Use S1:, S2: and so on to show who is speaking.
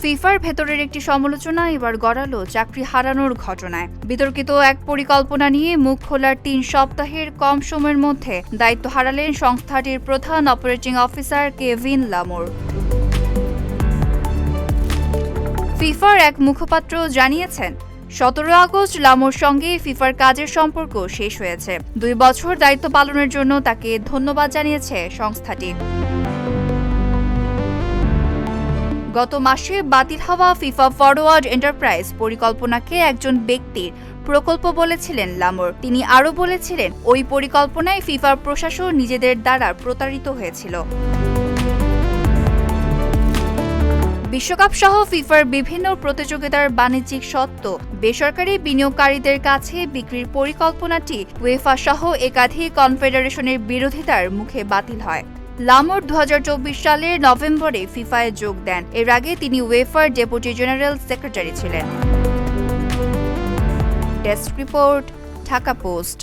S1: ফিফার ভেতরের একটি সমালোচনা এবার গড়ালো চাকরি হারানোর ঘটনায়। বিতর্কিত এক পরিকল্পনা নিয়ে মুখ খোলার ৩ সপ্তাহের কম সময়ের মধ্যে দায়িত্ব হারালেন সংস্থাটির প্রধান অপারেটিং অফিসার কেভিন লামোর। ফিফার এক মুখপাত্র জানিয়েছেন, ১৭ আগস্ট লামোর সঙ্গে ফিফার কাজের সম্পর্ক শেষ হয়েছে। ২ বছর দায়িত্ব পালনের জন্য তাকে ধন্যবাদ জানিয়েছে সংস্থাটি। গত মাসে বাতিল হওয়া ফিফা ফরওয়ার্ড এন্টারপ্রাইজ পরিকল্পনাকে একজন ব্যক্তির প্রকল্প বলেছিলেন লামোর। তিনি আরও বলেছিলেন, ওই পরিকল্পনায় ফিফার প্রশাসন নিজেদের দ্বারা প্রতারিত হয়েছিল। বিশ্বকাপ সহ ফিফার বিভিন্ন প্রতিযোগিতার বাণিজ্যিক স্বত্ব বেসরকারি বিনিয়োগকারীদের কাছে বিক্রির পরিকল্পনাটি উয়েফা সহ একাধিক কনফেডারেশনের বিরোধিতার মুখে বাতিল হয়। লামোর ২০২৪ সালের নভেম্বরে ফিফায় যোগ দেন। এর আগে তিনি উয়েফার ডেপুটি জেনারেল সেক্রেটারি ছিলেন। Desk report, Dhaka post.